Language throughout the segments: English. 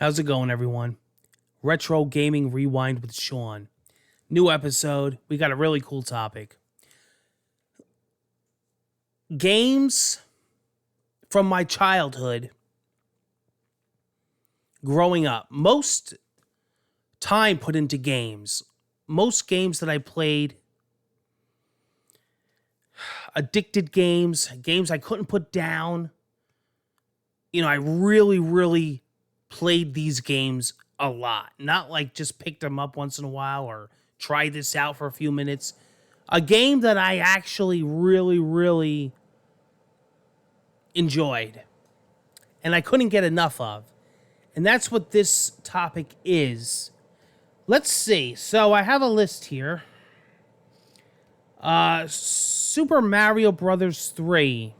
How's it going, everyone? Retro Gaming Rewind with Sean. New episode. We got a really cool topic. Games from my childhood growing up. Most time put into games. Most games that I played. Addicted games. Games I couldn't put down. I really played these games a lot. Not like just picked them up once in a while or tried this out for a few minutes. A game that I actually really enjoyed. And I couldn't get enough of. And that's what this topic is. Let's see. So I have a list here. Super Mario Brothers 3.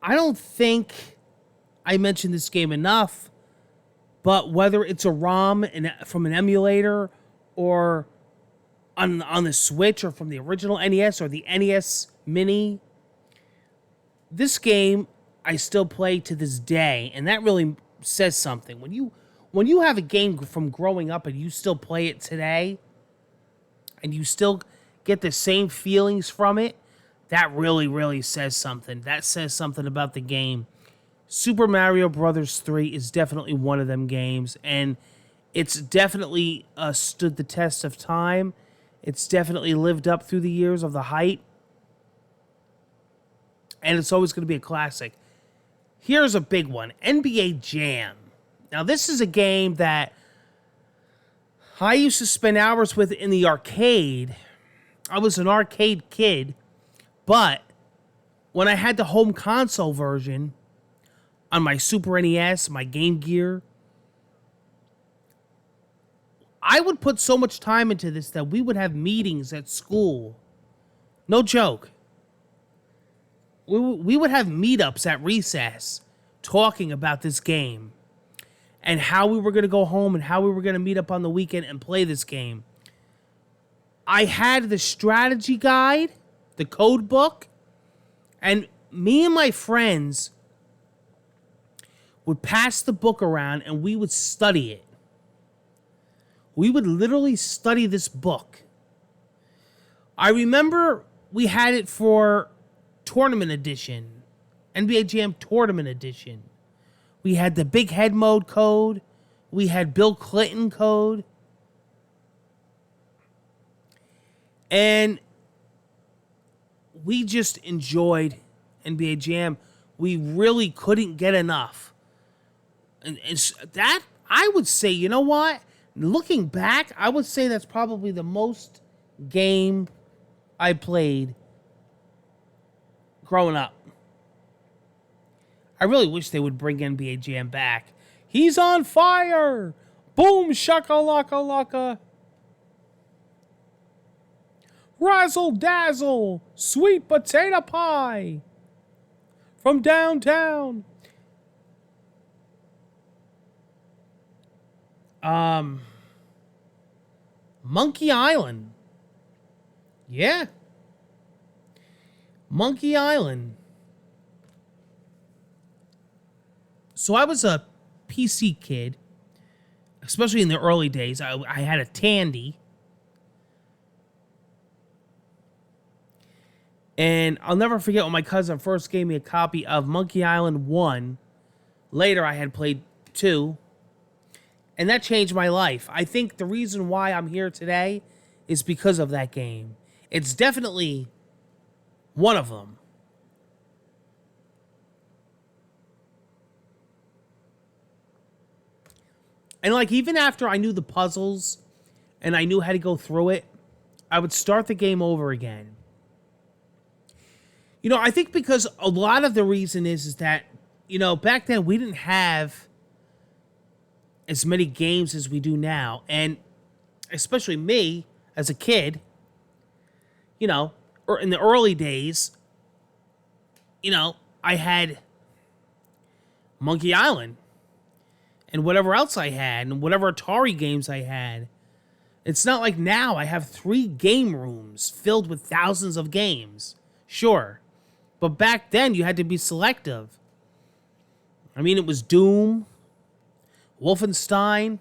I don't think I mentioned this game enough, but whether it's a ROM from an emulator or on the Switch or from the original NES or the NES Mini, this game I still play to this day, and that really says something. When you have a game from growing up and you still play it today, and you still get the same feelings from it, that really says something. That says something about the game. Super Mario Brothers 3 is definitely one of them games, and it's definitely stood the test of time. It's definitely lived up through the years of the hype, and it's always going to be a classic. Here's a big one, NBA Jam. Now, this is a game that I used to spend hours with in the arcade. I was an arcade kid, but when I had the home console version on my Super NES, my Game Gear, I would put so much time into this that we would have meetings at school. No joke. We would have meetups at recess talking about this game and how we were going to go home and how we were going to meet up on the weekend and play this game. I had the strategy guide, the code book, and me and my friends would pass the book around and we would study it. We would literally study this book. I remember we had it for Tournament Edition, NBA Jam Tournament Edition. We had the Big Head Mode code. We had Bill Clinton code. And we just enjoyed NBA Jam. We really couldn't get enough. And that, I would say, you know what? Looking back, I would say that's probably the most game I played growing up. I really wish they would bring NBA Jam back. He's on fire! Boom shakalaka laka. Razzle dazzle, sweet potato pie from downtown. Monkey Island. Yeah. Monkey Island. So I was a PC kid, especially in the early days. I had a Tandy. And I'll never forget when my cousin first gave me a copy of Monkey Island 1. Later, I had played 2. And that changed my life. I think the reason why I'm here today is because of that game. It's definitely one of them. And like, even after I knew the puzzles and I knew how to go through it, I would start the game over again. I think because a lot of the reason is that, back then we didn't have as many games as we do now. And especially me as a kid, or in the early days, I had Monkey Island and whatever else I had and whatever Atari games I had. It's not like now I have 3 game rooms filled with thousands of games. Sure. But back then, you had to be selective. I mean, it was Doom, Wolfenstein,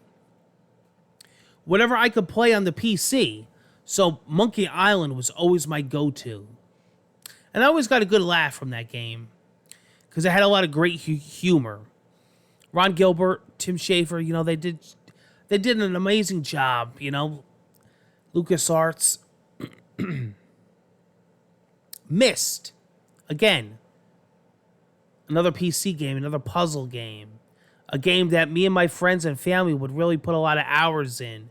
whatever I could play on the PC. So Monkey Island was always my go-to. And I always got a good laugh from that game because it had a lot of great humor. Ron Gilbert, Tim Schafer, they did an amazing job, LucasArts. Myst, again, another PC game, another puzzle game, a game that me and my friends and family would really put a lot of hours in.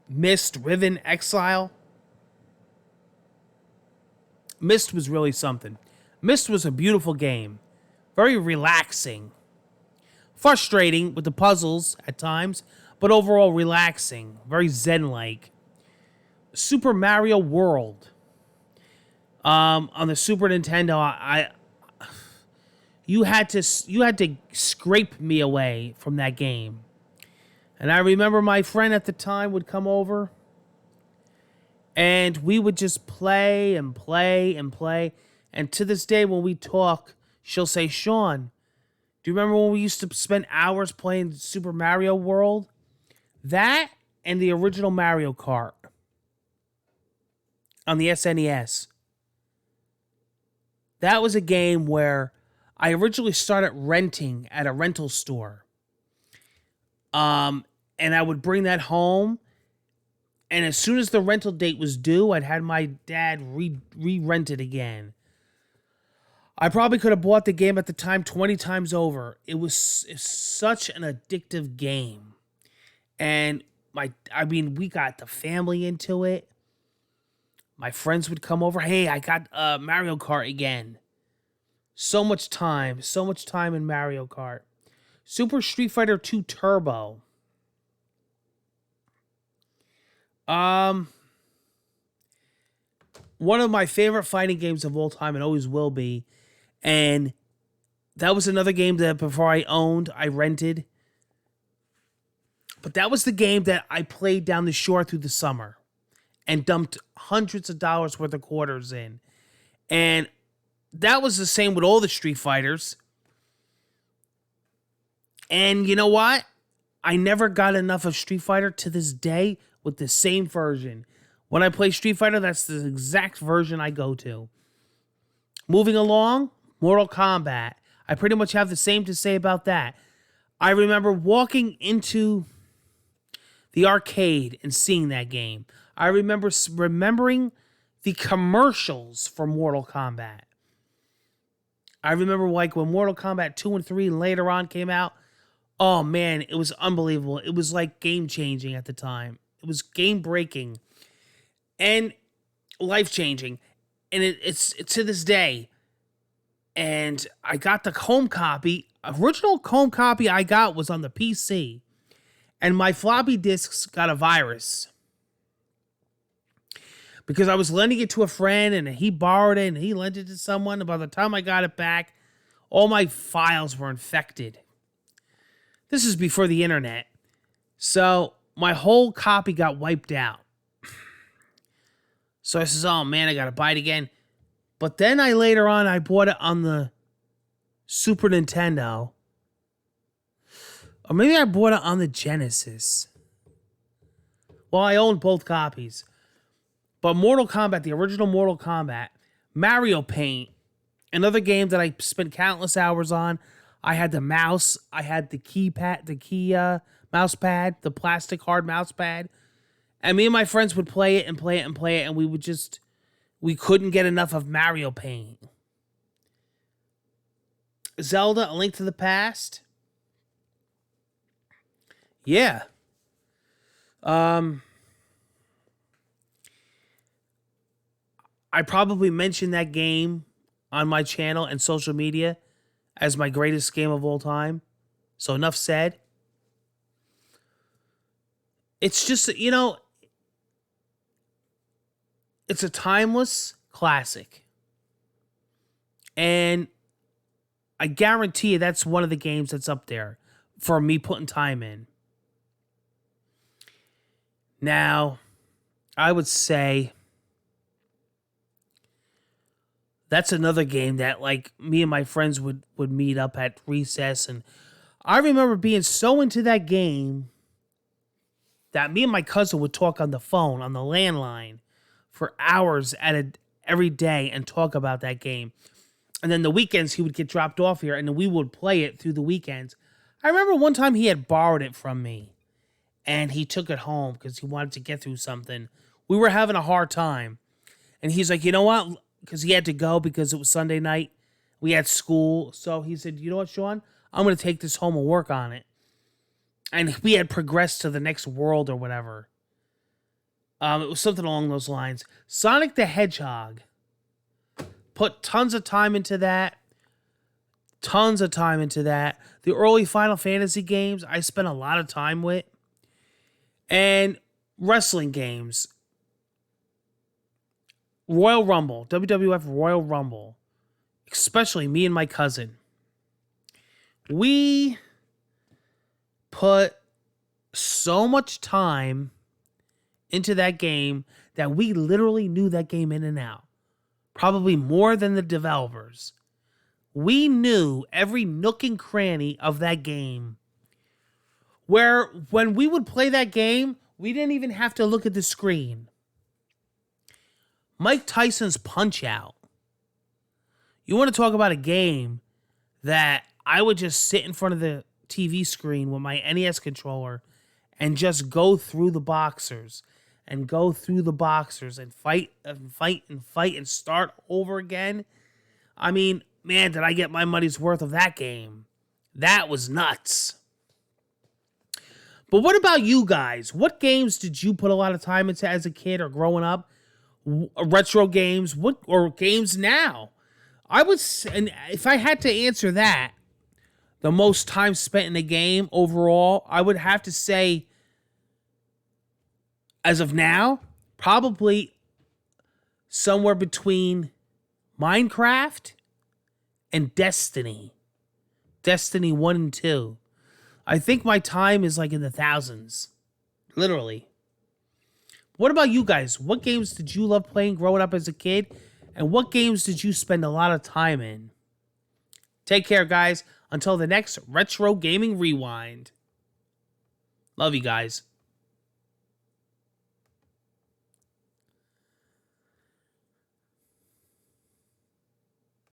Myst, Riven, Exile. Myst was really something. Myst was a beautiful game, very relaxing. Frustrating with the puzzles at times, but overall relaxing, very zen-like. Super Mario World. On the Super Nintendo, you had to scrape me away from that game. And I remember my friend at the time would come over, and we would just play and play and play. And to this day, when we talk, she'll say, "Sean, do you remember when we used to spend hours playing Super Mario World?" That and the original Mario Kart on the SNES. That was a game where I originally started renting at a rental store. And I would bring that home. And as soon as the rental date was due, I'd had my dad re-rent it again. I probably could have bought the game at the time 20 times over. It's such an addictive game. And we got the family into it. My friends would come over. Hey, I got Mario Kart again. So much time in Mario Kart. Super Street Fighter 2 Turbo. One of my favorite fighting games of all time and always will be. And that was another game that before I rented. But that was the game that I played down the shore through the summer and dumped hundreds of dollars worth of quarters in. And that was the same with all the Street Fighters. And you know what? I never got enough of Street Fighter to this day with the same version. When I play Street Fighter, that's the exact version I go to. Moving along, Mortal Kombat. I pretty much have the same to say about that. I remember walking into the arcade and seeing that game. I remember remembering the commercials for Mortal Kombat. I remember like when Mortal Kombat 2 and 3 and later on came out. Oh man, it was unbelievable. It was like game changing at the time. It was game breaking and life changing. And it's to this day. And I got the home copy. Original home copy I got was on the PC. And my floppy disks got a virus. Because I was lending it to a friend and he borrowed it and he lent it to someone. And by the time I got it back, all my files were infected. This is before the internet. So my whole copy got wiped out. So I says, oh man, I got to buy it again. But then later on, I bought it on the Super Nintendo. Or maybe I bought it on the Genesis. Well, I owned both copies. But Mortal Kombat, the original Mortal Kombat, Mario Paint, another game that I spent countless hours on. I had the mouse, I had the mouse pad, the plastic hard mouse pad. And me and my friends would play it and play it and play it, and we couldn't get enough of Mario Paint. Zelda, A Link to the Past. Yeah. I probably mentioned that game on my channel and social media as my greatest game of all time. So enough said. It's just, it's a timeless classic. And I guarantee you that's one of the games that's up there for me putting time in. Now, I would say That's another game that like me and my friends would meet up at recess, and I remember being so into that game that me and my cousin would talk on the phone on the landline for hours every day and talk about that game. And then the weekends he would get dropped off here, and then we would play it through the weekends. I remember one time he had borrowed it from me, and he took it home because he wanted to get through something. We were having a hard time, and he's like, you know what? Because he had to go because it was Sunday night. We had school, so he said, you know what, Sean? I'm going to take this home and work on it. And we had progressed to the next world or whatever. It was something along those lines. Sonic the Hedgehog. Put tons of time into that. Tons of time into that. The early Final Fantasy games, I spent a lot of time with. And wrestling games. Royal Rumble. WWF Royal Rumble. Especially me and my cousin. We put so much time into that game that we literally knew that game in and out. Probably more than the developers. We knew every nook and cranny of that game. Where when we would play that game, we didn't even have to look at the screen. Mike Tyson's Punch-Out. You want to talk about a game that I would just sit in front of the TV screen with my NES controller and just go through the boxers and go through the boxers and fight and fight and fight and start over again. I mean, man, did I get my money's worth of that game. That was nuts. But what about you guys? What games did you put a lot of time into as a kid or growing up? Retro games, or games now? I would, and if I had to answer that, the most time spent in a game overall, I would have to say, as of now, probably somewhere between Minecraft and Destiny. Destiny 1 and 2. I think my time is like in the thousands. Literally. What about you guys? What games did you love playing growing up as a kid? And what games did you spend a lot of time in? Take care, guys. Until the next Retro Gaming Rewind. Love you guys.